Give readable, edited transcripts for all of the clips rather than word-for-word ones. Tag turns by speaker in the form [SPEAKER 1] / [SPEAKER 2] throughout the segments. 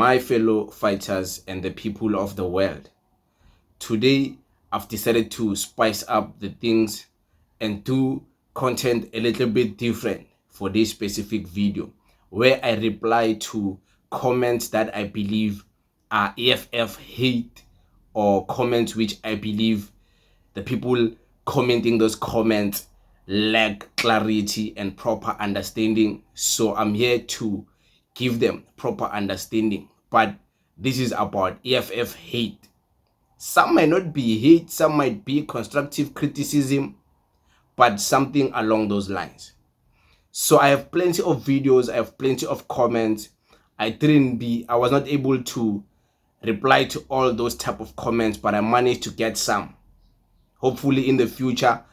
[SPEAKER 1] my fellow fighters and the people of the world. Today, I've decided to spice up the things and do content a little bit different for this specific video, where I reply to comments that I believe are EFF hate, or comments which I believe the people commenting those comments lack clarity and proper understanding. So I'm here to give them proper understanding. But this is about EFF hate. Some might not be hate, some might be constructive criticism, but something along those lines. So I have plenty of videos, I have plenty of comments. I was not able to reply to all those type of comments, but I managed to get some. Hopefully in the future,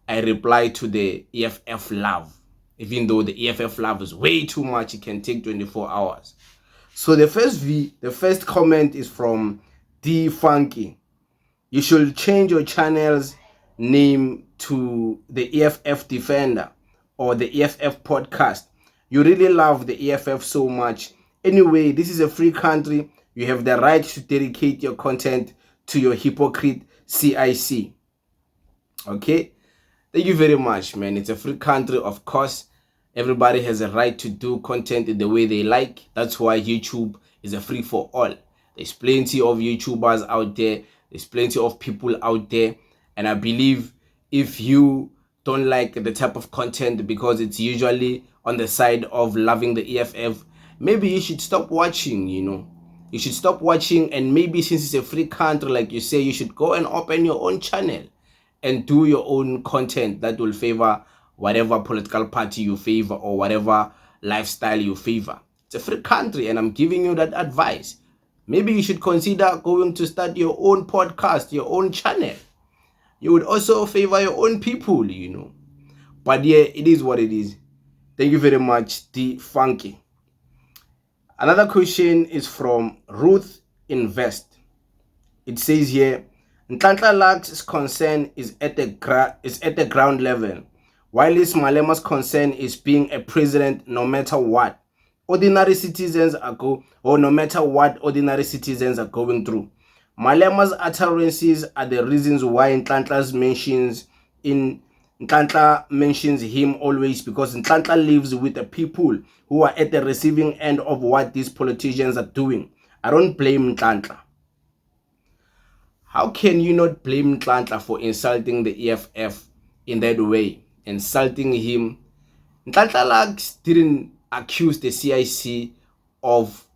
[SPEAKER 1] I reply to the EFF love. Even though the EFF love is way too much, it can take 24 hours. So the first comment is from D Funky. You should change your channel's name to the EFF Defender or the EFF Podcast. You really love the EFF so much. Anyway, this is a free country. You have the right to dedicate your content to your hypocrite CIC. Okay? Thank you very much, man. It's a free country, of course. Everybody has a right to do content in the way they like. That's why YouTube is a free for all. There's plenty of YouTubers out there. There's plenty of people out there. And I believe if you don't like the type of content because it's usually on the side of loving the EFF, maybe you should stop watching, You should stop watching, and maybe since it's a free country, like you say, you should go and open your own channel and do your own content that will favor whatever political party you favor or whatever lifestyle you favor. It's a free country, and I'm giving you that advice. Maybe you should consider going to start your own podcast, your own channel. You would also favor your own people, But yeah, it is what it is. Thank you very much, D Funky. Another question is from Ruth Invest. It says here, Nhlanhla Lux' concern is at the ground level, while Malema's concern is being a president no matter what ordinary citizens are ordinary citizens are going through. Malema's utterances are the reasons why Nhlanhla mentions him always, because Nhlanhla lives with the people who are at the receiving end of what these politicians are doing. I don't blame Nhlanhla. How can you not blame Nhlanhla for insulting the EFF in that way? Insulting him. Nhlanhla Lux didn't accuse the CIC of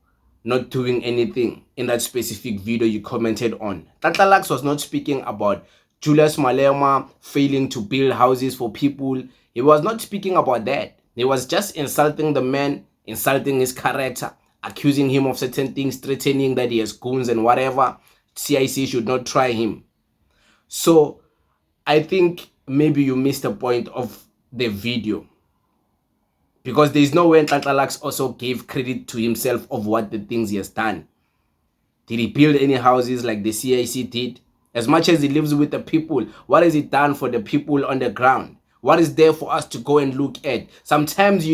[SPEAKER 1] not doing anything in that specific video you commented on. Nhlanhla Lux was not speaking about Julius Malema failing to build houses for people. He was not speaking about that. He was just insulting the man, insulting his character, accusing him of certain things, threatening that he has goons and whatever. CIC should not try him. So I think maybe you missed the point of the video, because there is no way Nhlanhla Lux also gave credit to himself of what the things he has done. Did he build any houses like the CIC did? As much as he lives with the people, what has he done for the people on the ground? What is there for us to go and look at? Sometimes,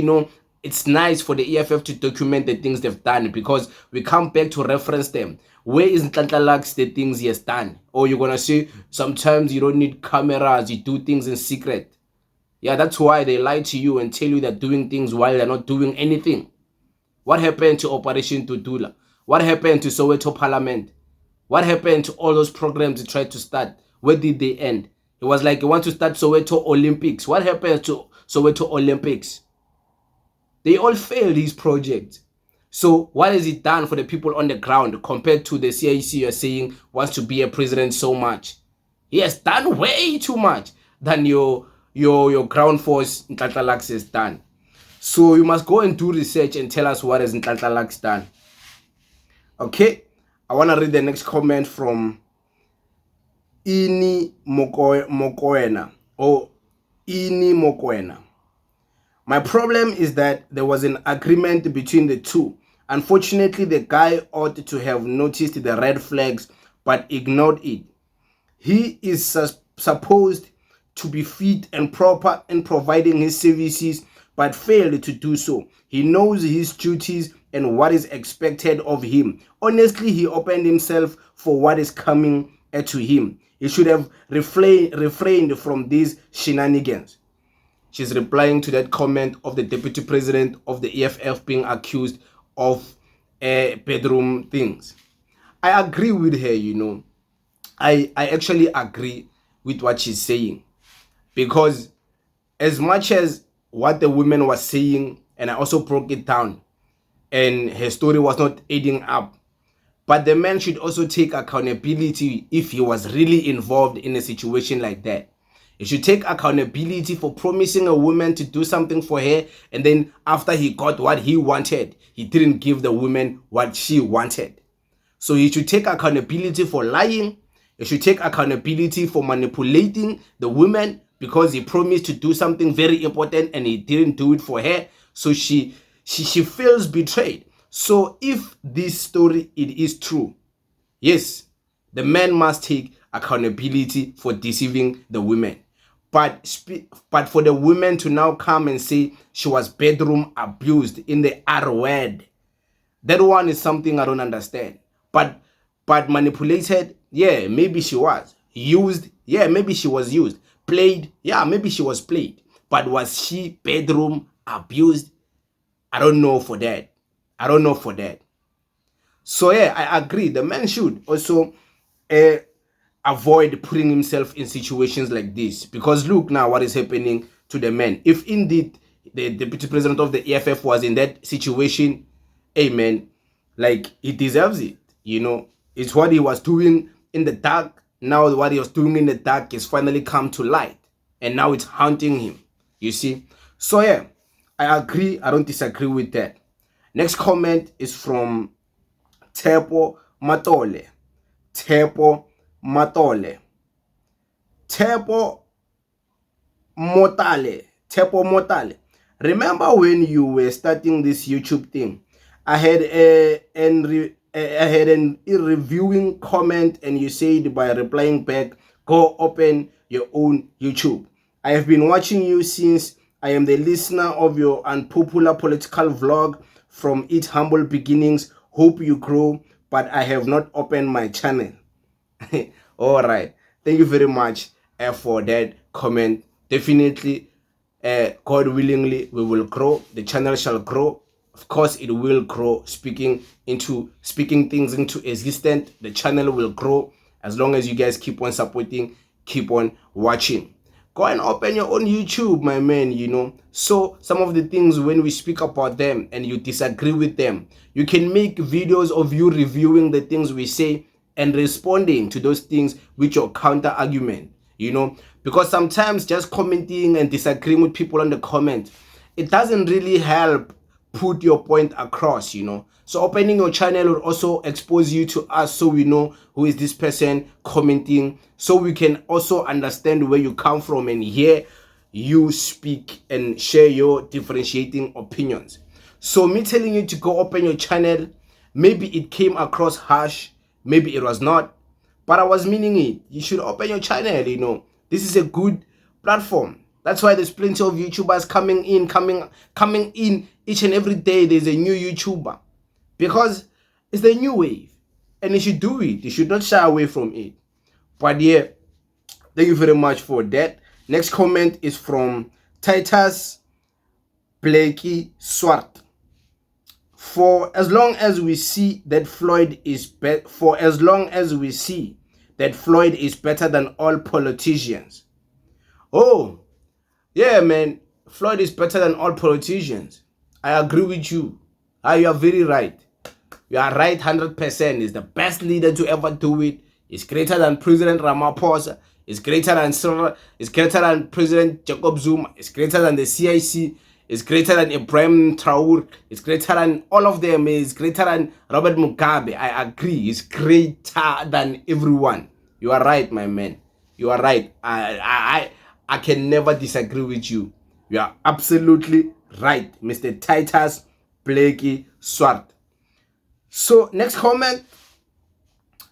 [SPEAKER 1] it's nice for the EFF to document the things they've done, because we come back to reference them. Where is Nhlanhla Lux the things he has done? Or you're going to say, sometimes you don't need cameras, you do things in secret. Yeah, that's why they lie to you and tell you they're doing things while they're not doing anything. What happened to Operation Tutula? What happened to Soweto Parliament? What happened to all those programs he tried to start? Where did they end? It was like he wants to start Soweto Olympics. What happened to Soweto Olympics? They all failed his project. So what has he done for the people on the ground compared to the CIC you're saying wants to be a president so much? He has done way too much than your ground force Nhlanhla Lux has done. So you must go and do research and tell us what has Nhlanhla Lux done. Okay, I want to read the next comment from Ini Mokoena. My problem is that there was an agreement between the two. Unfortunately, the guy ought to have noticed the red flags but ignored it. He is supposed to be fit and proper in providing his services, but failed to do so. He knows his duties and what is expected of him. Honestly, he opened himself for what is coming to him. He should have refrained from these shenanigans. She's replying to that comment of the deputy president of the EFF being accused of bedroom things. I agree with her, you know. I actually agree with what she's saying, because as much as what the woman was saying, and I also broke it down, and her story was not adding up, but the man should also take accountability if he was really involved in a situation like that. He should take accountability for promising a woman to do something for her, and then after he got what he wanted, he didn't give the woman what she wanted. So he should take accountability for lying. He should take accountability for manipulating the woman because he promised to do something very important and he didn't do it for her. So she feels betrayed. So if this story it is true, yes, the man must take accountability for deceiving the women. But for the women to now come and say she was bedroom abused in the R word, that one is something I don't understand. But manipulated, yeah, maybe she was. Used, yeah, maybe she was used. Played, yeah, maybe she was played. But was she bedroom abused? I don't know for that. I don't know for that. So yeah, I agree. The man should also avoid putting himself in situations like this. Because look now what is happening to the man. If indeed the deputy president of the EFF was in that situation, amen, like he deserves it. You know, it's what he was doing in the dark. Now what he was doing in the dark is finally come to light. And now it's haunting him. You see? So yeah, I agree. I don't disagree with that. Next comment is from Tepo Matole. Tepo Matole. Tepo Motale. Tepo Motale. Remember when you were starting this YouTube thing, I had a reviewing comment and you said by replying back, go open your own YouTube. I have been watching you since I am the listener of your unpopular political vlog from its humble beginnings. Hope you grow, but I have not opened my channel. All right. Thank you very much for that comment. Definitely, God willingly, we will grow. The channel shall grow. Of course, it will grow. Speaking things into existence, the channel will grow as long as you guys keep on supporting, keep on watching. Go and open your own YouTube, my man, you know. So some of the things when we speak about them and you disagree with them, you can make videos of you reviewing the things we say and responding to those things with your counter argument, you know. Because sometimes just commenting and disagreeing with people on the comment, it doesn't really help put your point across, you know. So opening your channel will also expose you to us, so we know who is this person commenting, so we can also understand where you come from and hear you speak and share your differentiating opinions. So me telling you to go open your channel, maybe it came across harsh, maybe it was not, but I was meaning it. You should open your channel, you know. This is a good platform. That's why there's plenty of YouTubers coming in each and every day. There's a new YouTuber, because it's the new wave and you should do it. You should not shy away from it. But yeah, thank you very much for that. Next comment is from Titus Blakey Swart. For as long as we see that Floyd is better than all politicians. Oh, yeah, man. Floyd is better than all politicians. I agree with you. You are very right. You are right 100%. He's the best leader to ever do it. He's greater than President Ramaphosa. He's greater than President Jacob Zuma. He's greater than the CIC. He's greater than Ibrahim Traore. He's greater than all of them. He's greater than Robert Mugabe. I agree. He's greater than everyone. You are right, my man. You are right. I can never disagree with you. You are absolutely right, Mr. Titus Blakey Swart. So next comment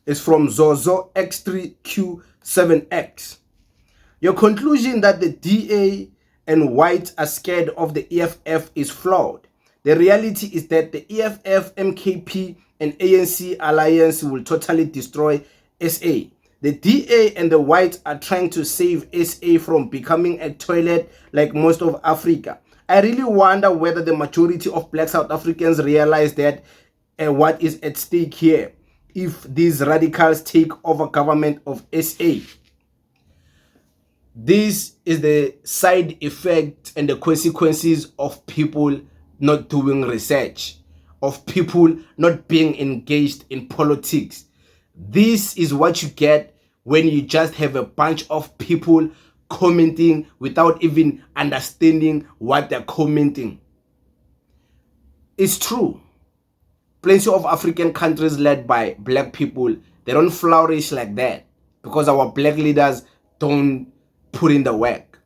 [SPEAKER 1] is from Zozo X3Q7X. Your conclusion that the DA and whites are scared of the EFF is flawed. The reality is that the EFF, MKP, and ANC alliance will totally destroy SA. The DA and the whites are trying to save SA from becoming a toilet like most of Africa. I really wonder whether the majority of black South Africans realize that what is at stake here if these radicals take over government of SA. This is the side effect and the consequences of people not doing research, of people not being engaged in politics. This is what you get when you just have a bunch of people commenting without even understanding what they're commenting. It's true. Plenty of African countries led by black people, they don't flourish like that because our black leaders don't put in the work.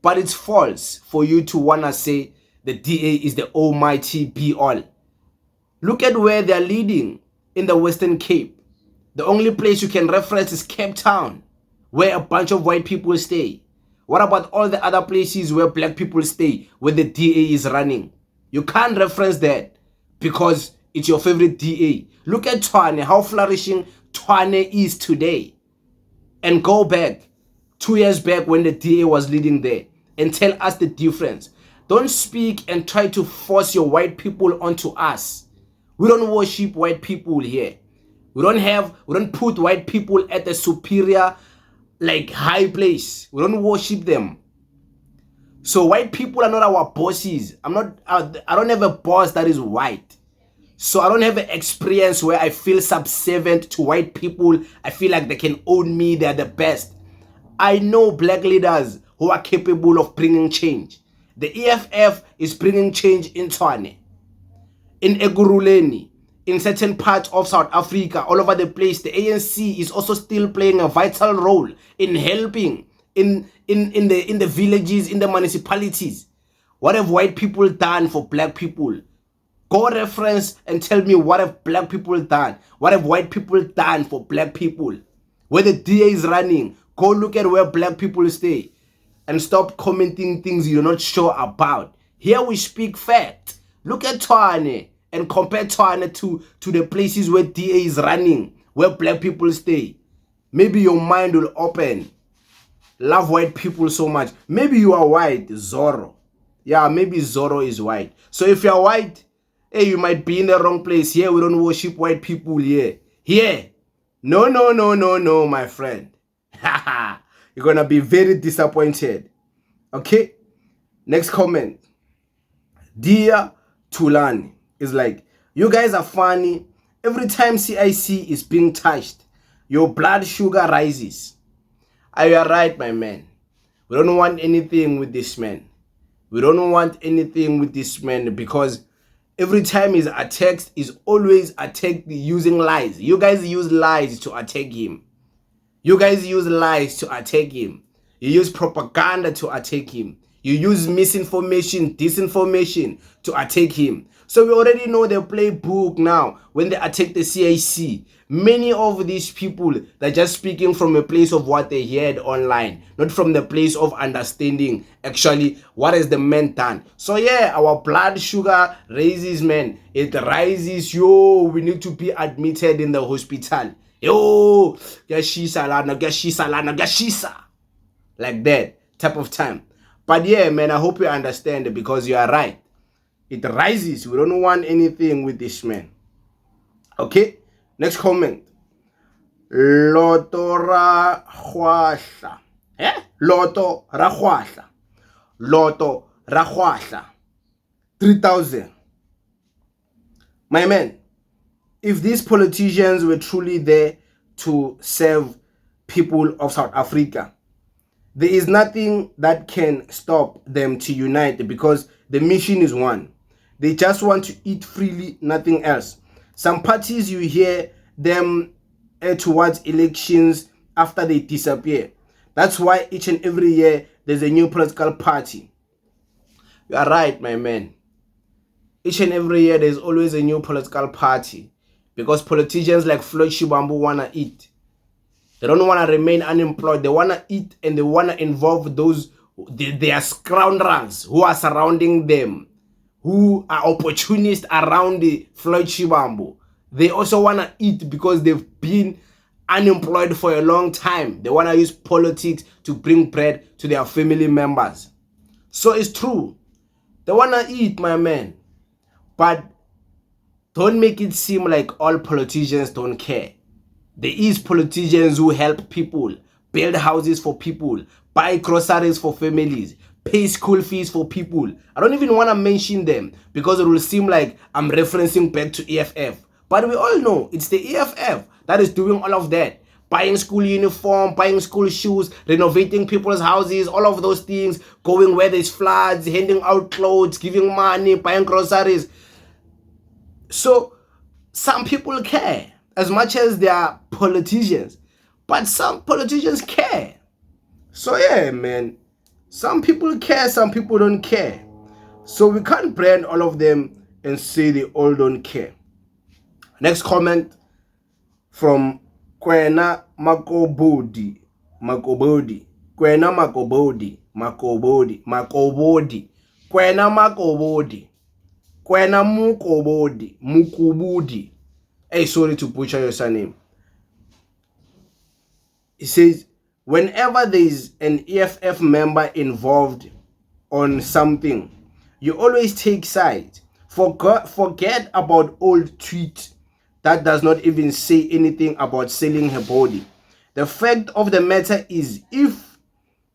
[SPEAKER 1] But it's false for you to want to say the DA is the almighty be-all. Look at where they're leading in the Western Cape. The only place you can reference is Cape Town, where a bunch of white people stay. What about all the other places where black people stay, where the DA is running? You can't reference that because it's your favorite DA. Look at Tshwane, how flourishing Tshwane is today. And go back 2 years back when the DA was leading there and tell us the difference. Don't speak and try to force your white people onto us. We don't worship white people here. We don't put white people at a superior, like, high place. We don't worship them. So white people are not our bosses. I don't have a boss that is white. So I don't have an experience where I feel subservient to white people. I feel like they can own me. They're the best. I know black leaders who are capable of bringing change. The EFF is bringing change in Tshwane, in Ekurhuleni, in certain parts of South Africa, all over the place. The ANC is also still playing a vital role in helping in the villages, in the municipalities. What have white people done for black people? Go reference and tell me what have black people done. What have white people done for black people? Where the DA is running, go look at where black people stay and stop commenting things you're not sure about. Here we speak fact. Look at Tshwane and compare Tshwane to the places where DA is running, where black people stay. Maybe your mind will open. Love white people so much. Maybe you are white, Zorro. Yeah, maybe Zorro is white. So if you're white, hey, you might be in the wrong place. Here, we don't worship white people here. Here. No, my friend. You're going to be very disappointed. Okay? Next comment. Dear Tulani is like, you guys are funny. Every time CIC is being touched, your blood sugar rises. You are right, my man. We don't want anything with this man. We don't want anything with this man because every time he's attacked, he's always attacked using lies. You guys use lies to attack him. You guys use lies to attack him. You use propaganda to attack him. You use misinformation, disinformation to attack him. So we already know the playbook now when they attack the CIC. Many of these people, they're just speaking from a place of what they heard online, not from the place of understanding actually what has the man done. So yeah, our blood sugar raises, man. It rises. Yo, we need to be admitted in the hospital. Yo, gashisa lana, like that type of time. But yeah, man, I hope you understand because you are right. It rises. We don't want anything with this man. Okay? Next comment. Loto Rakhwahla. Loto Rakhwahla. 3,000. My man, if these politicians were truly there to serve people of South Africa, there is nothing that can stop them to unite because the mission is one. They just want to eat freely, nothing else. Some parties, you hear them towards elections after they disappear. That's why each and every year there's a new political party. You are right, my man. Each and every year there's always a new political party because politicians like Floyd Shivambu want to eat. They don't want to remain unemployed. They want to eat and they want to involve those their scoundrels who are surrounding them, who are opportunists around the Floyd Shivambu. They also want to eat because they've been unemployed for a long time. They want to use politics to bring bread to their family members. So it's true. They want to eat, my man. But don't make it seem like all politicians don't care. There is politicians who help people, build houses for people, buy groceries for families, pay school fees for people. I don't even want to mention them because it will seem like I'm referencing back to EFF. But we all know it's the EFF that is doing all of that. Buying school uniform, buying school shoes, renovating people's houses, all of those things, going where there's floods, handing out clothes, giving money, buying groceries. So some people care as much as they are politicians, but some politicians care. So yeah, man, some people care, some people don't care. So we can't brand all of them and say they all don't care. Next comment from Kwena Makobodi. Kwena Makobodi. Kwena Mukobodi. Hey, sorry to butcher your surname. It says, whenever there is an EFF member involved on something, you always take sides. Forget about old tweets that does not even say anything about selling her body. The fact of the matter is, if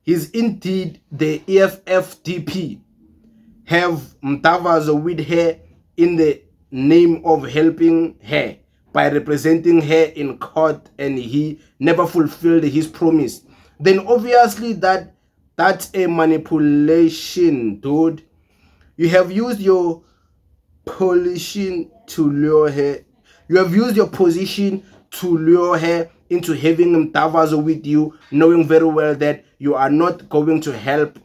[SPEAKER 1] he's indeed the EFF DP, have Mtavazo with her in the name of helping her by representing her in court, and he never fulfilled his promise, then obviously that's a manipulation, dude. You have used your position to lure her. You have used your position to lure her into having Mtavazo with you, knowing very well that you are not going to help,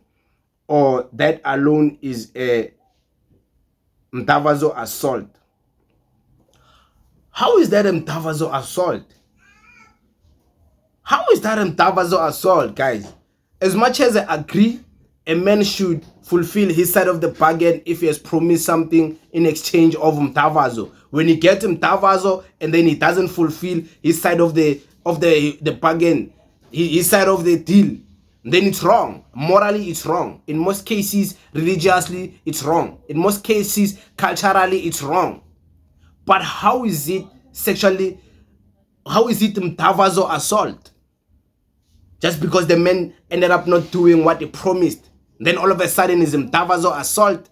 [SPEAKER 1] or that alone is a Mtavazo assault. How is that a Mtavazo assault? How is that a Mtavazo assault, guys? As much as I agree, a man should fulfill his side of the bargain if he has promised something in exchange of Mtavazo. When he gets Mtavazo and then he doesn't fulfill his side of the bargain, his side of the deal, then it's wrong. Morally, it's wrong. In most cases, religiously, it's wrong. In most cases, culturally, it's wrong. But how is it sexually? How is it Mtavazo assault? Just because the man ended up not doing what he promised, then all of a sudden is Mtavazo assault?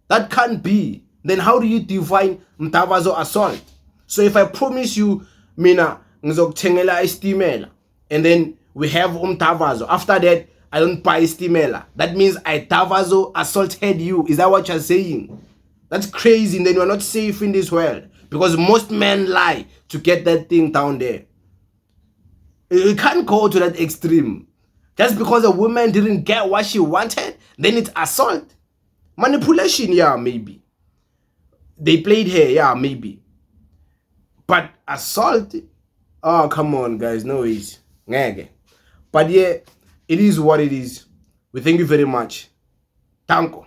[SPEAKER 1] That can't be. Then how do you define Mtavazo assault? So if I promise you, mina ngizokuthengela istimela, and then we have Mtavazo, after that I don't buy istimela, that means Mtavazo assaulted you. Is that what you're saying? That's crazy. And then you're not safe in this world, because most men lie to get that thing down there. You can't go to that extreme. Just because a woman didn't get what she wanted, then it's assault. Manipulation, yeah, maybe. They played her, yeah, maybe. But assault? Oh, come on, guys. No, it's... But yeah, it is what it is. We thank you very much. Tanko.